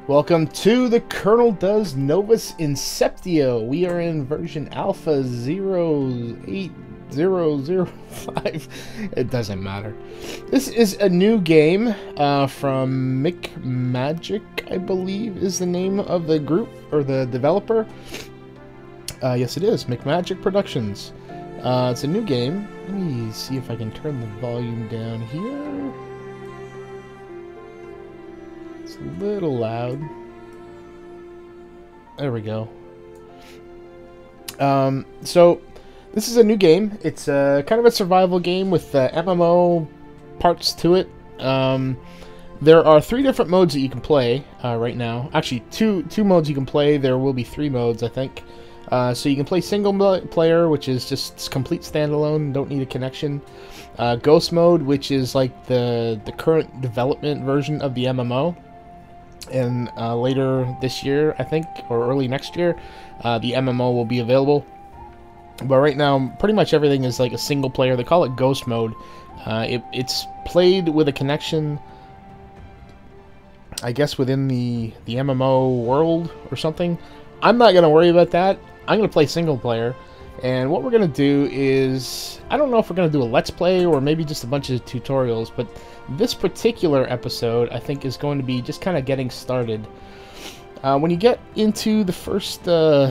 Welcome to the Colonel Does Novus Inceptio. We are in version Alpha 08005. It doesn't matter. This is a new game from Magic, I believe is the name of the group or the developer. Yes, it is. Magic Productions. It's a new game. Let me see if I can turn the volume down here. It's a little loud. There we go. So this is a new game. It's kind of a survival game with MMO parts to it. There are 3 different modes that you can play right now. Actually, two modes you can play. There will be 3 modes, I think. So you can play single player, which is just complete standalone, don't need a connection. Ghost mode, which is like the current development version of the MMO. And later this year, I think, or early next year, the MMO will be available. But right now, pretty much everything is like a single player. They call it Ghost mode. It's played with a connection, I guess, within the MMO world or something. I'm not going to worry about that. I'm going to play single player. And what we're going to do is, I don't know if we're going to do a Let's Play or maybe just a bunch of tutorials, but this particular episode, I think, is going to be just kind of getting started. When you get into the first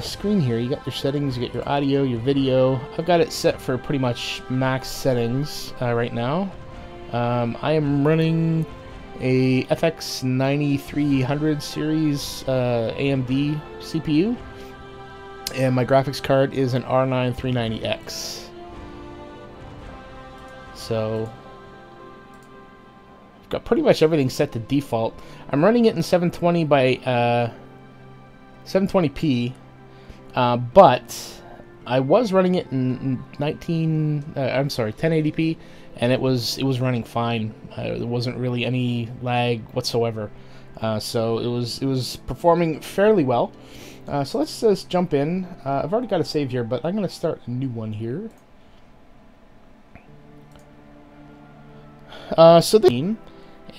screen here, you got your settings, you got your audio, your video. I've got it set for pretty much max settings right now. I am running a FX 9300 series AMD CPU. And my graphics card is an R9 390X. So I've got pretty much everything set to default. I'm running it in 720 by 720p, but I was running it in 1080p, and it was running fine. There wasn't really any lag whatsoever. So it was performing fairly well. So let's just jump in. I've already got a save here, but I'm going to start a new one here. So the game,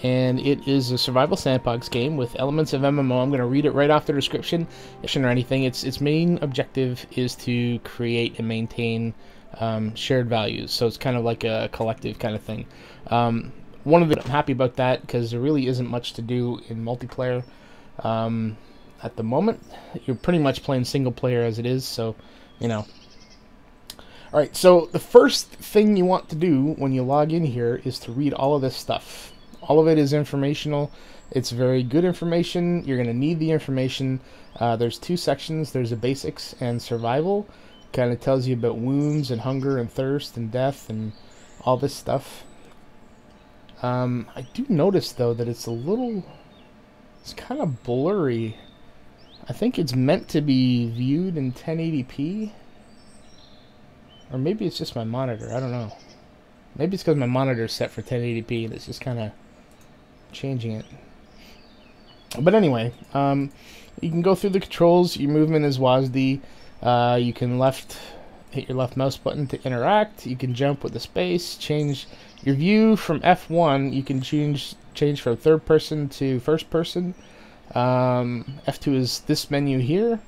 and it is a survival sandbox game with elements of MMO. I'm going to read it right off the description or anything. Its main objective is to create and maintain shared values. So it's kind of like a collective kind of thing. I'm happy about that because there really isn't much to do in multiplayer. At the moment, you're pretty much playing single player as it is, so, you know. Alright, so the first thing you want to do when you log in here is to read all of this stuff. All of it is informational. It's very good information. You're going to need the information. There's 2 sections. There's a basics and survival. Kind of tells you about wounds and hunger and thirst and death and all this stuff. I do notice, though, that it's kind of blurry. I think it's meant to be viewed in 1080p. Or maybe it's just my monitor. I don't know. Maybe it's because my monitor is set for 1080p and it's just kind of changing it. But anyway, you can go through the controls. Your movement is WASD. You can hit your left mouse button to interact. You can jump with the space. Change your view from F1. You can change from third person to first person. F2 is this menu here,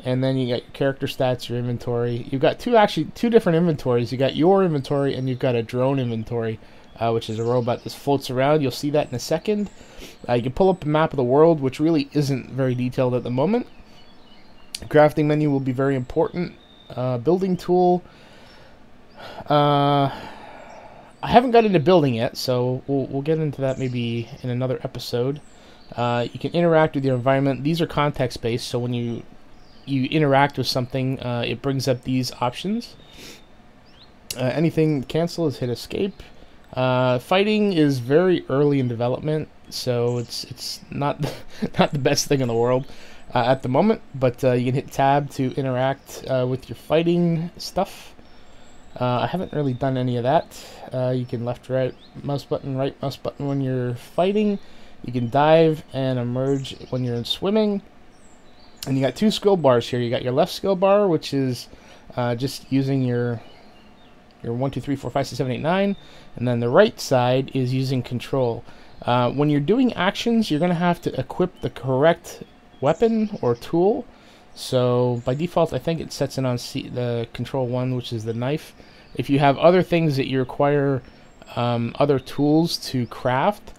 and then you got your character stats, your inventory. You've got two different inventories. You got your inventory and you've got a drone inventory, which is a robot that floats around. You'll see that in a second. You can pull up a map of the world, which really isn't very detailed at the moment. Crafting menu will be very important. Building tool. I haven't got into building yet, so we'll get into that maybe in another episode. You can interact with your environment. These are context-based, so when you interact with something, it brings up these options. Anything cancel is hit escape. Fighting is very early in development, so it's not not the best thing in the world at the moment. But you can hit tab to interact with your fighting stuff. I haven't really done any of that. You can left, right mouse button, right mouse button when you're fighting. You can dive and emerge when you're swimming. And you got 2 skill bars here. You got your left skill bar, which is just using your 1, 2, 3, 4, 5, 6, 7, 8, 9. And then the right side is using control. When you're doing actions, you're going to have to equip the correct weapon or tool. So by default, I think it sets it on the control 1, which is the knife. If you have other things that you require other tools to craft,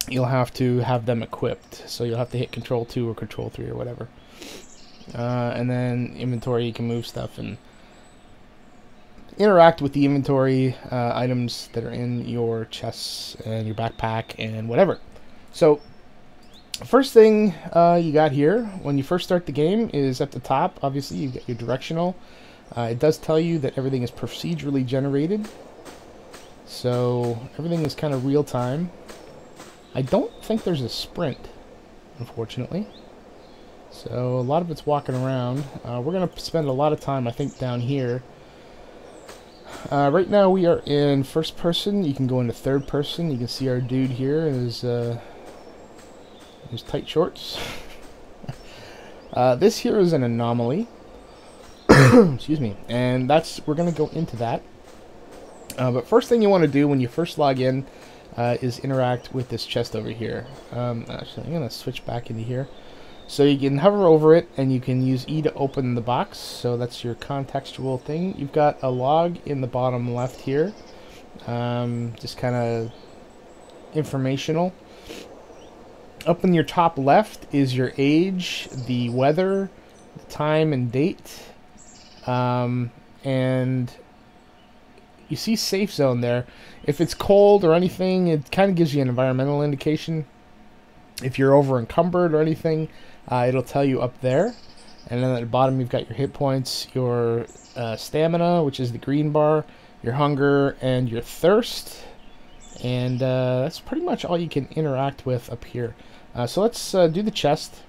you'll have to have them equipped. So you'll have to hit control 2 or control 3 or whatever. And then inventory, you can move stuff and interact with the inventory items that are in your chests and your backpack and whatever. So first thing you got here when you first start the game is at the top. Obviously you get your directional. It does tell you that everything is procedurally generated, so everything is kind of real time. I don't think there's a sprint, unfortunately, so a lot of it's walking around. We're going to spend a lot of time, I think, down here. Right now we are in first person. You can go into third person. You can see our dude here in his tight shorts. This here is an anomaly. Excuse me. And we're going to go into that. But first thing you want to do when you first log in is interact with this chest over here. Actually, I'm going to switch back into here. So you can hover over it, and you can use E to open the box. So that's your contextual thing. You've got a log in the bottom left here. Just kind of informational. Up in your top left is your age, the weather, the time and date. And you see safe zone there. If it's cold or anything, it kind of gives you an environmental indication. If you're over encumbered or anything, it'll tell you up there. And then at the bottom you've got your hit points, your stamina, which is the green bar, your hunger, and your thirst. And that's pretty much all you can interact with up here. So let's do the chest.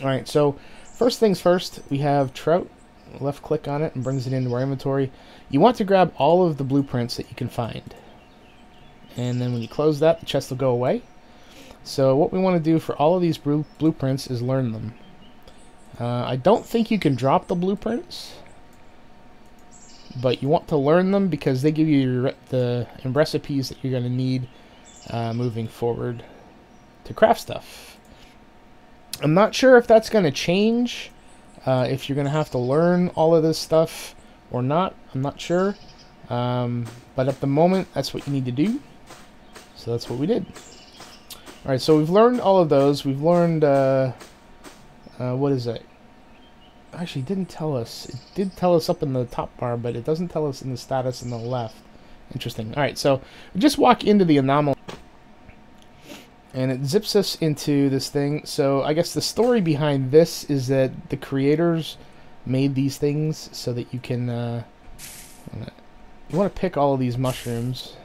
Alright, so first things first, we have trout. Left click on it and brings it into our inventory. You want to grab all of the blueprints that you can find. And then when you close that, the chest will go away. So what we want to do for all of these blueprints is learn them. I don't think you can drop the blueprints, but you want to learn them because they give you the recipes that you're going to need moving forward to craft stuff. I'm not sure if that's going to change, if you're going to have to learn all of this stuff or not. I'm not sure. But at the moment, that's what you need to do. So that's what we did. Alright, so we've learned all of those. We've learned, what is it? Actually, it didn't tell us. It did tell us up in the top bar, but it doesn't tell us in the status on the left. Interesting. Alright, so we just walk into the anomaly, and it zips us into this thing. So I guess the story behind this is that the creators made these things so that you can, you want to pick all of these mushrooms.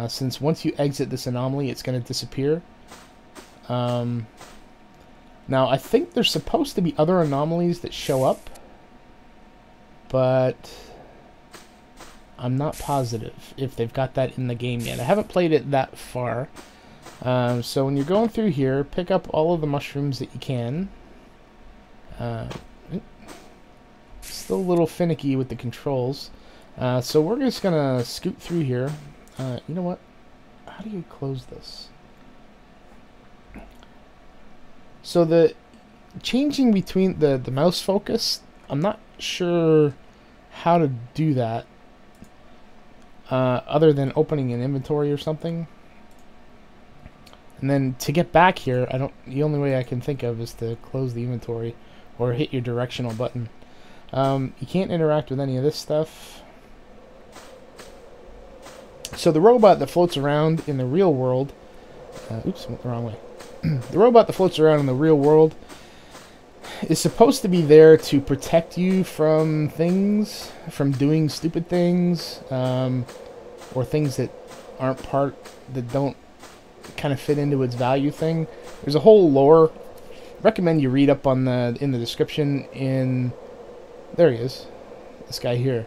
Since once you exit this anomaly, it's going to disappear. Now, I think there's supposed to be other anomalies that show up, but I'm not positive if they've got that in the game yet. I haven't played it that far. So when you're going through here, pick up all of the mushrooms that you can. Still a little finicky with the controls. So we're just going to scoot through here. You know what? How do you close this? So the changing between the mouse focus, I'm not sure how to do that other than opening an inventory or something. And then to get back here, the only way I can think of is to close the inventory or hit your directional button. You can't interact with any of this stuff. So the robot that floats around in the real world, oops, went the wrong way. The robot that floats around in the real world is supposed to be there to protect you from things, from doing stupid things, or things that aren't that don't kind of fit into its value thing. There's a whole lore. Recommend you read up on in the description. There he is, this guy here.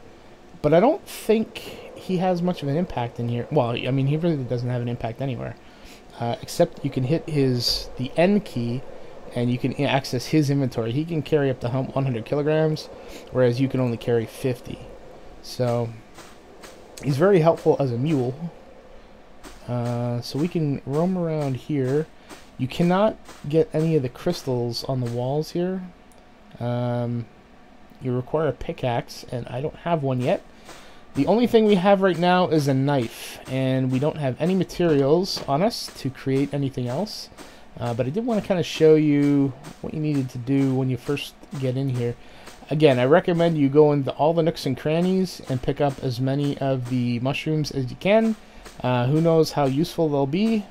But I don't think he has much of an impact in here. Well, I mean, he really doesn't have an impact anywhere, except you can hit the N key, and you can access his inventory. He can carry up to 100 kilograms, whereas you can only carry 50. So he's very helpful as a mule. So we can roam around here. You cannot get any of the crystals on the walls here. You require a pickaxe, and I don't have one yet. The only thing we have right now is a knife, and we don't have any materials on us to create anything else. But I did want to kind of show you what you needed to do when you first get in here. Again, I recommend you go into all the nooks and crannies and pick up as many of the mushrooms as you can. Who knows how useful they'll be.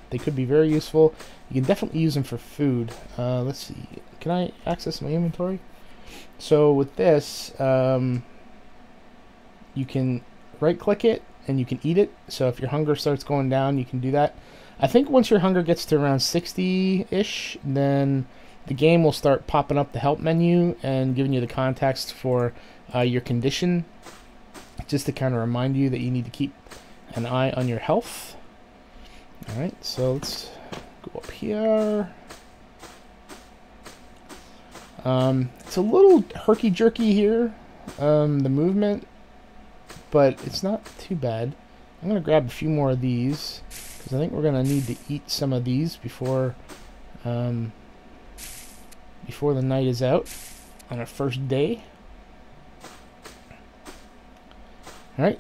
They could be very useful. You can definitely use them for food. Let's see. Can I access my inventory? So with this, you can right-click it and you can eat it. So if your hunger starts going down, you can do that. I think once your hunger gets to around 60-ish, then the game will start popping up the help menu and giving you the context for your condition, just to kind of remind you that you need to keep an eye on your health. Alright, so let's go up here. It's a little herky-jerky here, the movement, but it's not too bad. I'm going to grab a few more of these, because I think we're going to need to eat some of these before the night is out on our first day. Alright,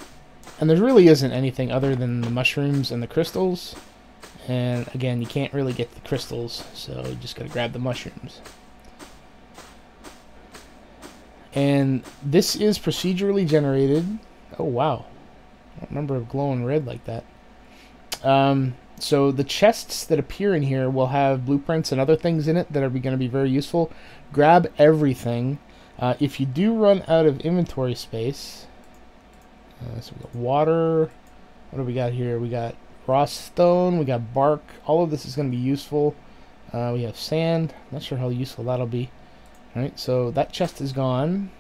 and there really isn't anything other than the mushrooms and the crystals. And again, you can't really get the crystals, so you just gotta grab the mushrooms. And this is procedurally generated. Oh wow, I don't remember it glowing red like that. So the chests that appear in here will have blueprints and other things in it that are going to be very useful. Grab everything. If you do run out of inventory space, so we got water. What do we got here? We got raw stone. We got bark. All of this is going to be useful. We have sand. Not sure how useful that'll be. All right, so that chest is gone.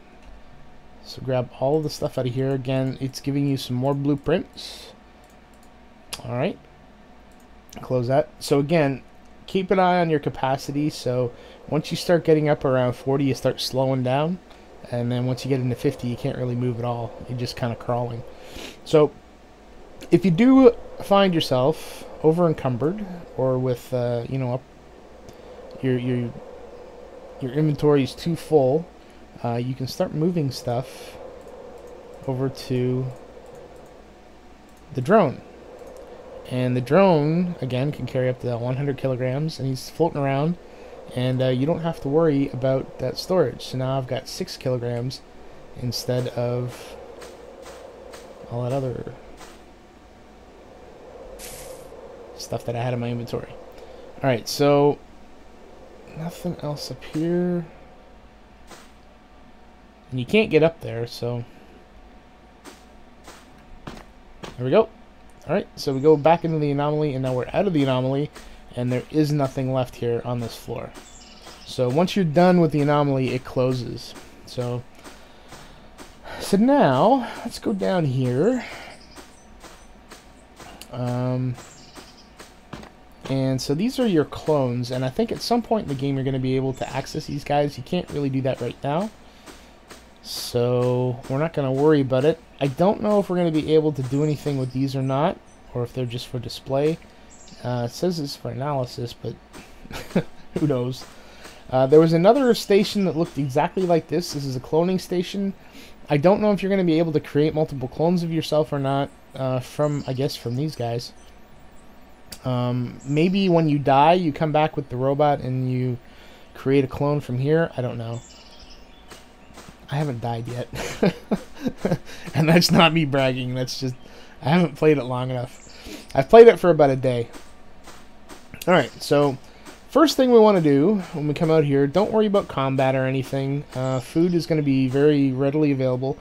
So grab all of the stuff out of here. Again, it's giving you some more blueprints. All right. Close that. So again, keep an eye on your capacity. So once you start getting up around 40, you start slowing down. And then once you get into 50, you can't really move at all. You're just kind of crawling. So if you do find yourself over encumbered, or with you know, your inventory is too full, you can start moving stuff over to the drone. And the drone, again, can carry up to 100 kilograms, and he's floating around, and you don't have to worry about that storage. So now I've got 6 kilograms instead of all that other stuff that I had in my inventory. Alright, so nothing else up here. And you can't get up there, so there we go. Alright, so we go back into the anomaly, and now we're out of the anomaly, and there is nothing left here on this floor. So once you're done with the anomaly, it closes. So now, let's go down here. And so these are your clones, and I think at some point in the game you're going to be able to access these guys. You can't really do that right now, so we're not going to worry about it. I don't know if we're going to be able to do anything with these or not, or if they're just for display. It says it's for analysis, but who knows. There was another station that looked exactly like this. This is a cloning station. I don't know if you're going to be able to create multiple clones of yourself or not, I guess, from these guys. Maybe when you die, you come back with the robot and you create a clone from here. I don't know. I haven't died yet. And that's not me bragging. That's just, I haven't played it long enough. I've played it for about a day. Alright, so first thing we want to do when we come out here, don't worry about combat or anything. Food is going to be very readily available.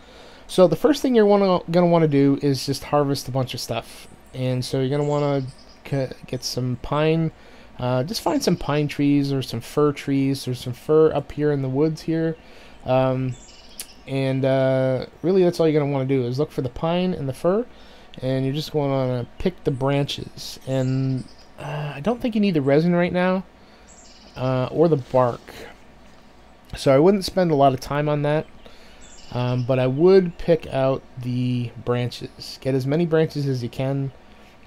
So the first thing you're going to want to do is just harvest a bunch of stuff. And so you're going to want to get some pine. Just find some pine trees or some fir trees. There's some fir up here in the woods here. Really that's all you're going to want to do is look for the pine and the fir, and you're just going to pick the branches. And I don't think you need the resin right now, or the bark, so I wouldn't spend a lot of time on that, but I would pick out the branches. Get as many branches as you can.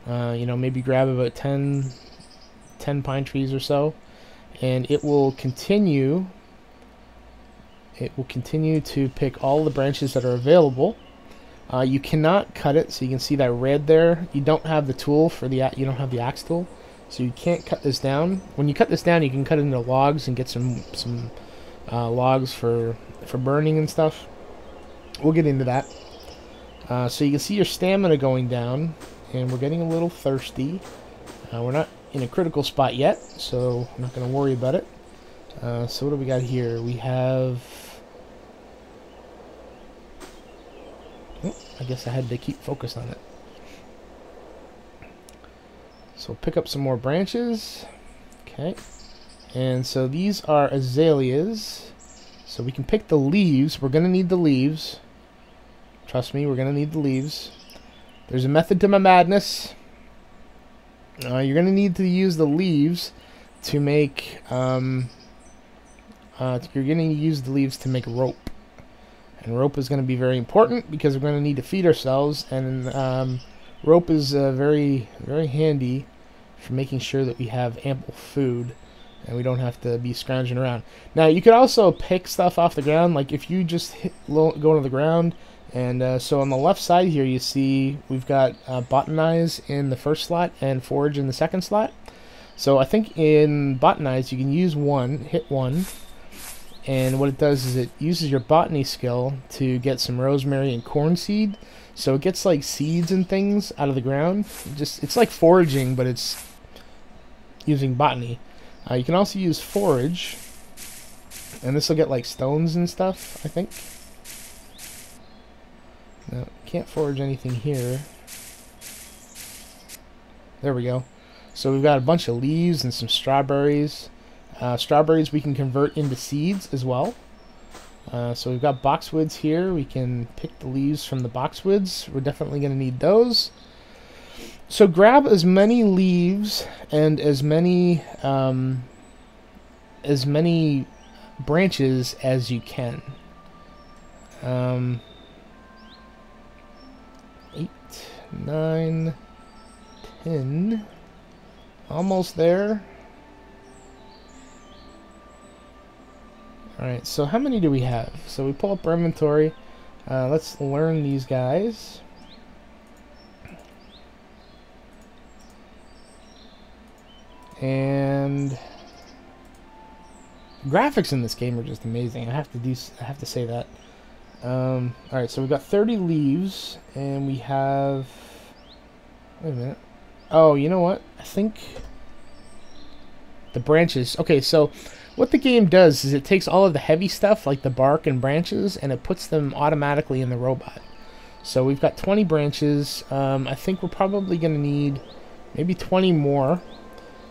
You know, maybe grab about 10 pine trees or so, and it will continue to pick all the branches that are available. You cannot cut it, so you can see that red there. You don't have the tool for you don't have the axe tool, so you can't cut this down. When you cut this down, you can cut it into logs and get some logs for burning and stuff. We'll get into that. So you can see your stamina going down, and we're getting a little thirsty. We're not in a critical spot yet, so I'm not going to worry about it. So what do we got here? We have... Oh, I guess I had to keep focused on it. So pick up some more branches. Okay. And so these are azaleas. So we can pick the leaves. We're going to need the leaves. Trust me, we're going to need the leaves. There's a method to my madness. You're going to need to use the leaves to make... you're going to use the leaves to make rope. And rope is going to be very important because we're going to need to feed ourselves, and rope is very, very handy for making sure that we have ample food and we don't have to be scrounging around. Now, you could also pick stuff off the ground, like if you just go to the ground, and so on the left side here you see we've got botanize in the first slot and forage in the second slot. So I think in botanize you can use one, hit one, and what it does is it uses your botany skill to get some rosemary and corn seed. So it gets like seeds and things out of the ground. It's like foraging, but it's using botany. You can also use forage, and this will get like stones and stuff, I think. No, can't forage anything here. There we go. So we've got a bunch of leaves and some strawberries. Strawberries we can convert into seeds as well. So we've got boxwoods here. We can pick the leaves from the boxwoods. We're definitely going to need those. So grab as many leaves and as many branches as you can. 8, 9, 10. Almost there. Alright, so how many do we have? So we pull up our inventory. Let's learn these guys. And graphics in this game are just amazing. I have to say that. Alright, so we've got 30 leaves, and we have... Wait a minute. Oh, you know what? I think the branches... Okay, so what the game does is it takes all of the heavy stuff, like the bark and branches, and it puts them automatically in the robot. So we've got 20 branches. I think we're probably going to need maybe 20 more.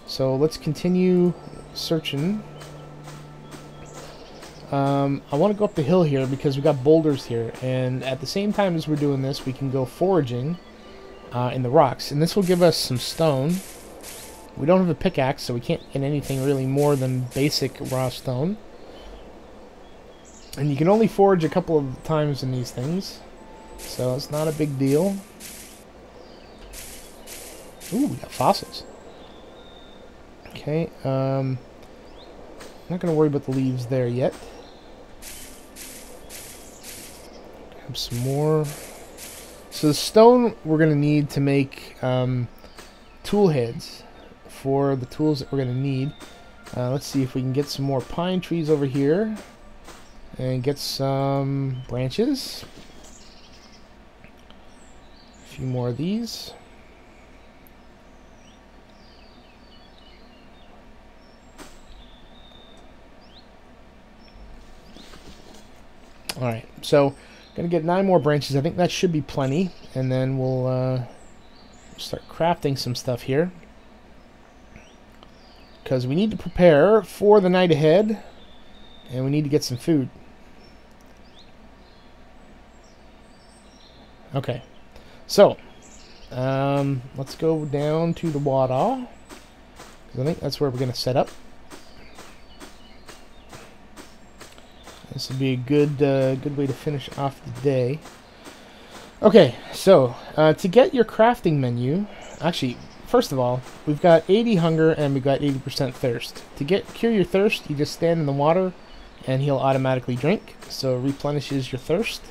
So let's continue searching. I want to go up the hill here because we've got boulders here, and at the same time as we're doing this, we can go foraging in the rocks, and this will give us some stone. We don't have a pickaxe, so we can't get anything really more than basic raw stone. And you can only forage a couple of times in these things, so it's not a big deal. Ooh, we got fossils. Okay, I'm not going to worry about the leaves there yet. Grab some more. So the stone we're going to need to make tool heads for the tools that we're going to need. Let's see if we can get some more pine trees over here and get some branches. A few more of these. Alright, so gonna get 9 more branches. I think that should be plenty, and then we'll start crafting some stuff here, because we need to prepare for the night ahead, and we need to get some food. Okay, so let's go down to the water, because I think that's where we're gonna set up. This would be a good way to finish off the day. Okay, so to get your crafting menu, Actually, first of all, we've got 80 hunger and we've got 80% thirst. To cure your thirst, you just stand in the water and he'll automatically drink, so it replenishes your thirst.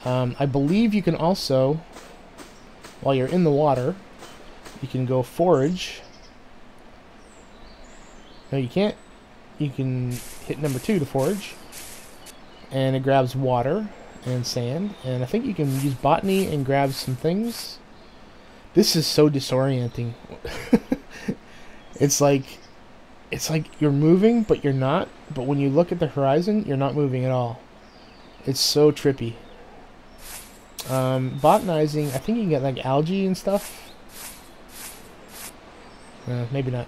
I believe you can also, while you're in the water, you can go forage. No, you can't. You can hit number 2 to forage, and it grabs water and sand, and I think you can use botany and grab some things. This is so disorienting. It's like you're moving, but you're not. But when you look at the horizon, you're not moving at all. It's so trippy. Botanizing, I think you can get like algae and stuff. Maybe not.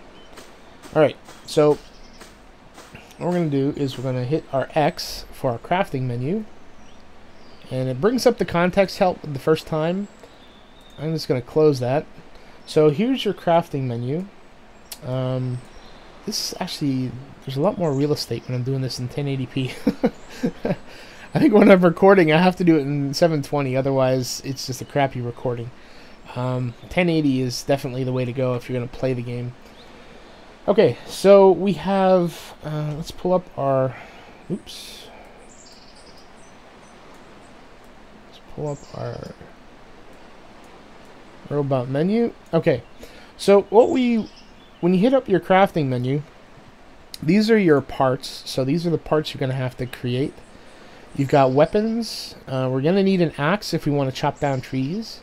Alright, so what we're going to do is we're going to hit our X for our crafting menu. And it brings up the context help the first time. I'm just going to close that. So here's your crafting menu. This is actually, there's a lot more real estate when I'm doing this in 1080p. I think when I'm recording, I have to do it in 720, otherwise it's just a crappy recording. 1080 is definitely the way to go if you're going to play the game. Okay, so we have, let's pull up our, oops. Let's pull up our robot menu. Okay, so when you hit up your crafting menu, these are your parts. So these are the parts you're going to have to create. You've got weapons. We're going to need an axe if we want to chop down trees.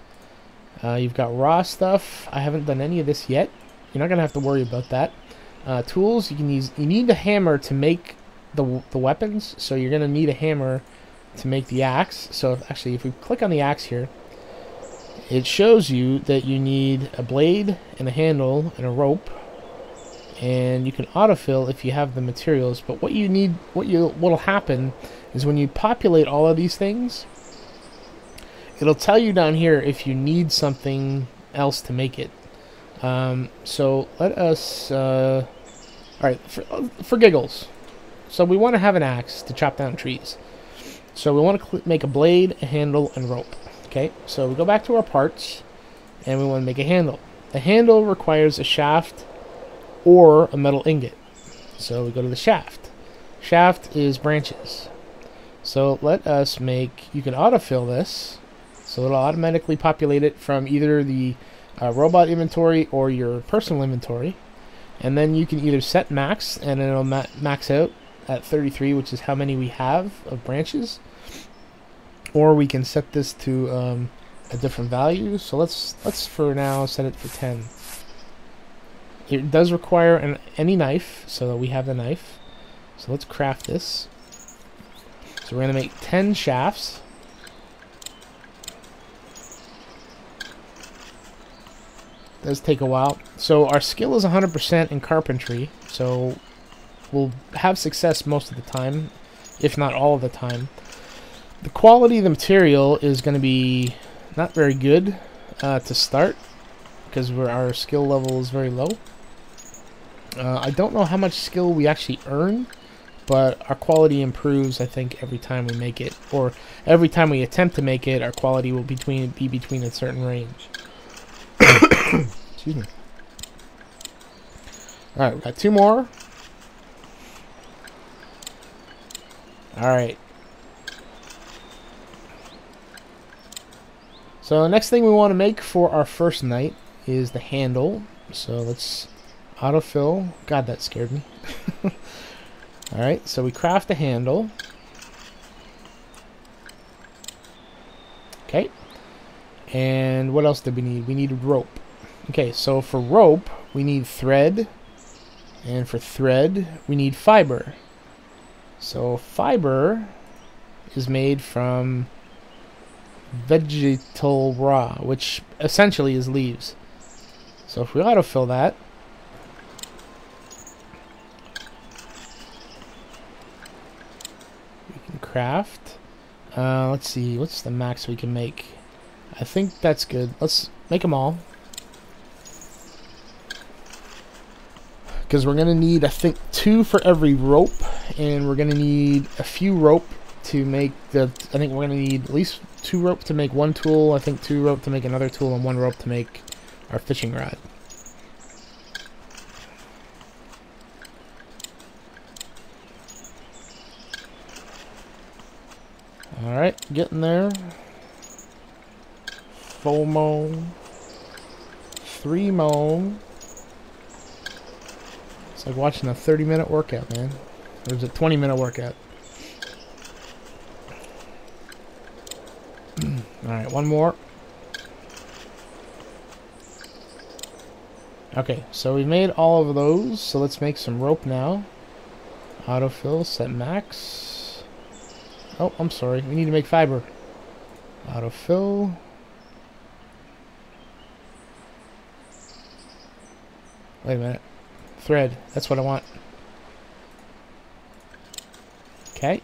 You've got raw stuff. I haven't done any of this yet. You're not going to have to worry about that. Tools, you can use. You need a hammer to make the weapons. So you're going to need a hammer to make the axe. So actually, if we click on the axe here, it shows you that you need a blade and a handle and a rope. And you can autofill if you have the materials. But what you need, what'll happen is when you populate all of these things, it'll tell you down here if you need something else to make it. So let us, alright, for giggles. So we want to have an axe to chop down trees. So we want to make a blade, a handle, and rope. Okay, so we go back to our parts, and we want to make a handle. The handle requires a shaft or a metal ingot. So we go to the shaft. Shaft is branches. So let us make, you can autofill this, so it'll automatically populate it from either the robot inventory or your personal inventory. And then you can either set max, and it'll max out at 33, which is how many we have of branches. Or we can set this to a different value. So let's for now set it for 10. It does require any knife, so we have the knife. So let's craft this. So we're going to make 10 shafts. Does take a while. So our skill is 100% in carpentry, so we'll have success most of the time, if not all of the time. The quality of the material is going to be not very good to start, because our skill level is very low. I don't know how much skill we actually earn, but our quality improves, I think, every time we make it. Or every time we attempt to make it, our quality will be between a certain range. Excuse me. Alright, we got 2 more. Alright. So the next thing we want to make for our first night is the handle. So let's autofill. God, that scared me. Alright, so we craft a handle. Okay. And what else did we need? We needed rope. Okay, so for rope, we need thread. And for thread, we need fiber. So fiber is made from vegetal raw, which essentially is leaves. So if we autofill that, we can craft. Let's see, what's the max we can make? I think that's good. Let's make them all. Because we're going to need, I think, 2 for every rope. And we're going to need a few rope to make the... I think we're going to need at least 2 rope to make 1 tool. I think 2 rope to make another tool. And 1 rope to make our fishing rod. Alright, getting there. FOMO. 3 mo. It's like watching a 30-minute workout, man. Or is it 20-minute workout? Alright, one more. Okay, so we made all of those, so let's make some rope now. Autofill, set max. Oh, I'm sorry, we need to make fiber. Autofill. Wait a minute. Thread, that's what I want. Okay.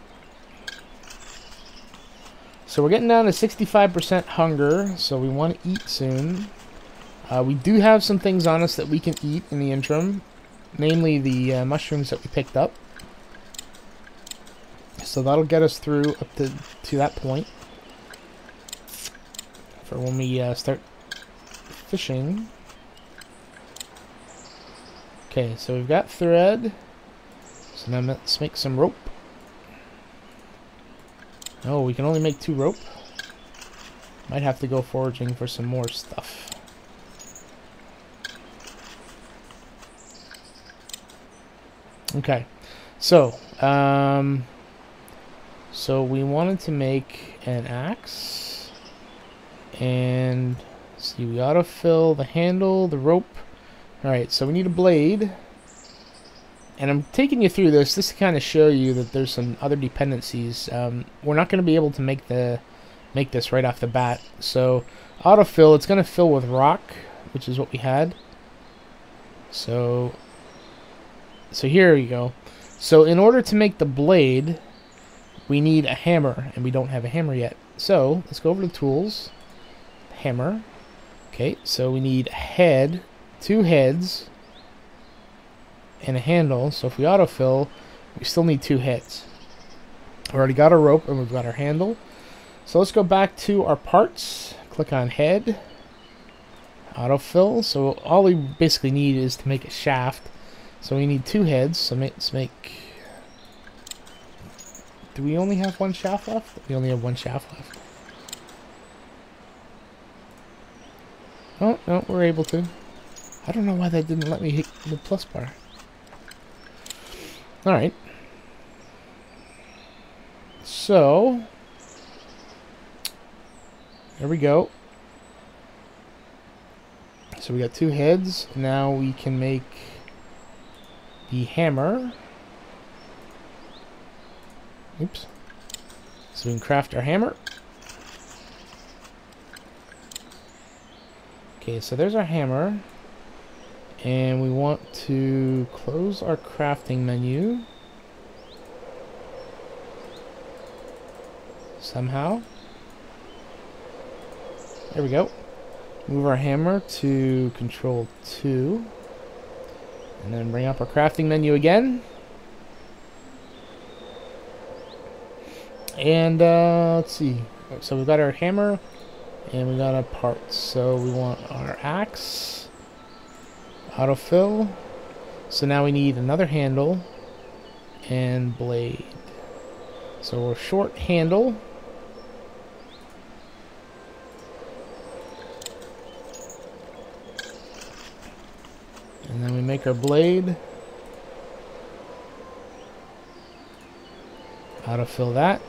So we're getting down to 65% hunger, so we want to eat soon. We do have some things on us that we can eat in the interim, namely the mushrooms that we picked up. So that'll get us through up to that point for when we start fishing. Okay, so we've got thread. So now let's make some rope. Oh, we can only make 2 rope. Might have to go foraging for some more stuff. Okay, so so we wanted to make an axe, and see, we autofill the handle, the rope. All right, so we need a blade, and I'm taking you through this to kind of show you that there's some other dependencies. We're not going to be able to make this right off the bat. So autofill, it's going to fill with rock, which is what we had. So here you go. So in order to make the blade, we need a hammer, and we don't have a hammer yet. So let's go over to tools, hammer. Okay, so we need a head, 2 heads, and a handle. So if we autofill, we still need 2 heads. We already got our rope, and we've got our handle. So let's go back to our parts. Click on head, autofill. So all we basically need is to make a shaft. So we need 2 heads, so let's make... Do we only have 1 shaft left? We only have 1 shaft left. Oh, no, we're able to. I don't know why that didn't let me hit the plus bar. Alright. So... there we go. So we got 2 heads. Now we can make... the hammer. Oops. So we can craft our hammer. Okay, so there's our hammer. And we want to close our crafting menu. Somehow. There we go. Move our hammer to Control 2. And then bring up our crafting menu again. And let's see. So we've got our hammer and we got our parts. So we want our axe, autofill. So now we need another handle and blade. So we're short handle. And then we make our blade. Autofill that.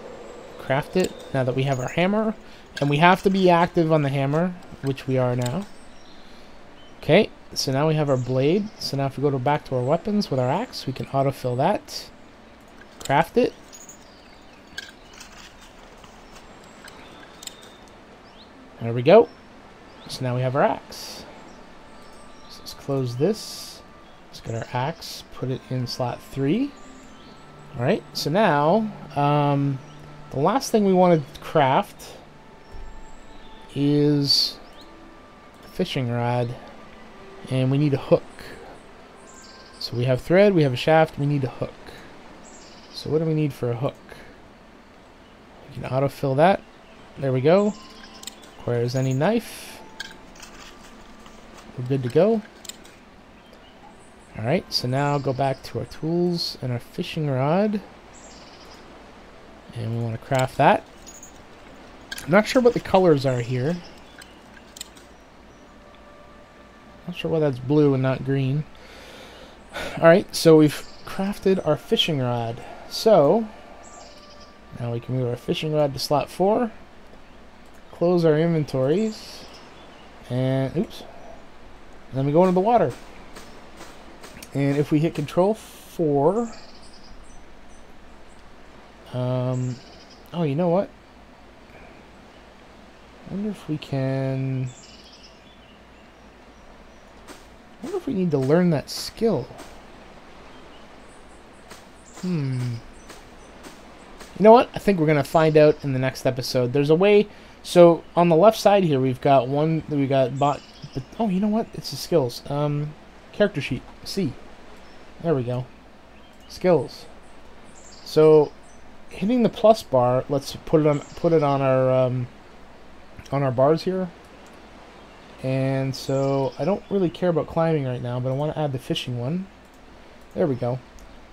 Craft it now that we have our hammer. And we have to be active on the hammer, which we are now. Okay, so now we have our blade. So now if we go back to our weapons with our axe, we can autofill that. Craft it. There we go. So now we have our axe. So let's close this. Let's get our axe, put it in slot 3. Alright, so now, the last thing we want to craft is a fishing rod, and we need a hook. So we have thread, we have a shaft, we need a hook. So what do we need for a hook? We can autofill that. There we go. Requires any knife. we're good to go. Alright, so now go back to our tools and our fishing rod. And we want to craft that. I'm not sure what the colors are here. Not sure why that's blue and not green. Alright, so we've crafted our fishing rod. So, now we can move our fishing rod to slot 4. Close our inventories. And, oops. And then we go into the water. And if we hit Control 4... oh, you know what? I wonder if we can... I wonder if we need to learn that skill. You know what? I think we're going to find out in the next episode. There's a way... So, on the left side here, we've got one... We got bot... But, oh, you know what? It's the skills. Character sheet. C. There we go. Skills. So... Hitting the plus bar, let's put it on our bars here. And so I don't really care about climbing right now, but I want to add the fishing one. There we go.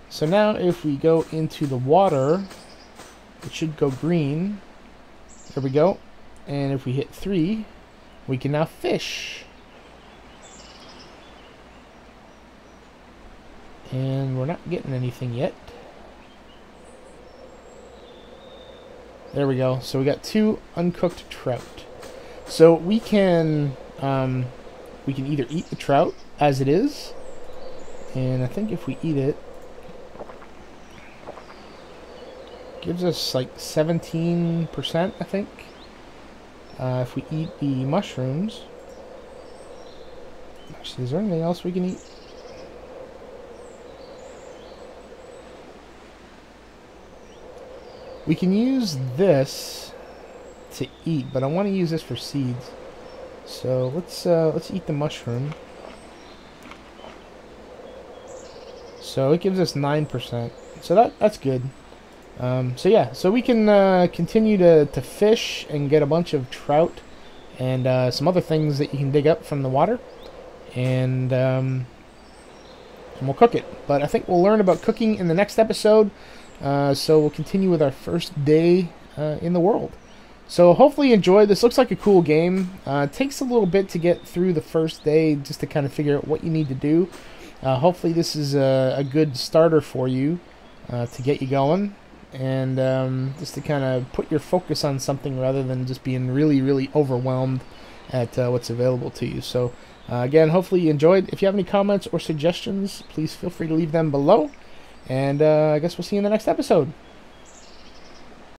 So now if we go into the water, it should go green. There we go. And if we hit 3, we can now fish. And we're not getting anything yet. There we go. So we got 2 uncooked trout. So we can either eat the trout as it is, and I think if we eat it, gives us like 17%. I think if we eat the mushrooms. Actually, is there anything else we can eat? We can use this to eat, but I want to use this for seeds. So let's eat the mushroom. So it gives us 9%. So that's good. So yeah, so we can continue to fish and get a bunch of trout and some other things that you can dig up from the water, and we'll cook it. But I think we'll learn about cooking in the next episode. So we'll continue with our first day in the world. So hopefully you enjoyed. This looks like a cool game. It takes a little bit to get through the first day just to kind of figure out what you need to do. Hopefully this is a good starter for you to get you going, and just to kind of put your focus on something rather than just being really, really overwhelmed at what's available to you. So again, hopefully you enjoyed. If you have any comments or suggestions, please feel free to leave them below. And I guess we'll see you in the next episode.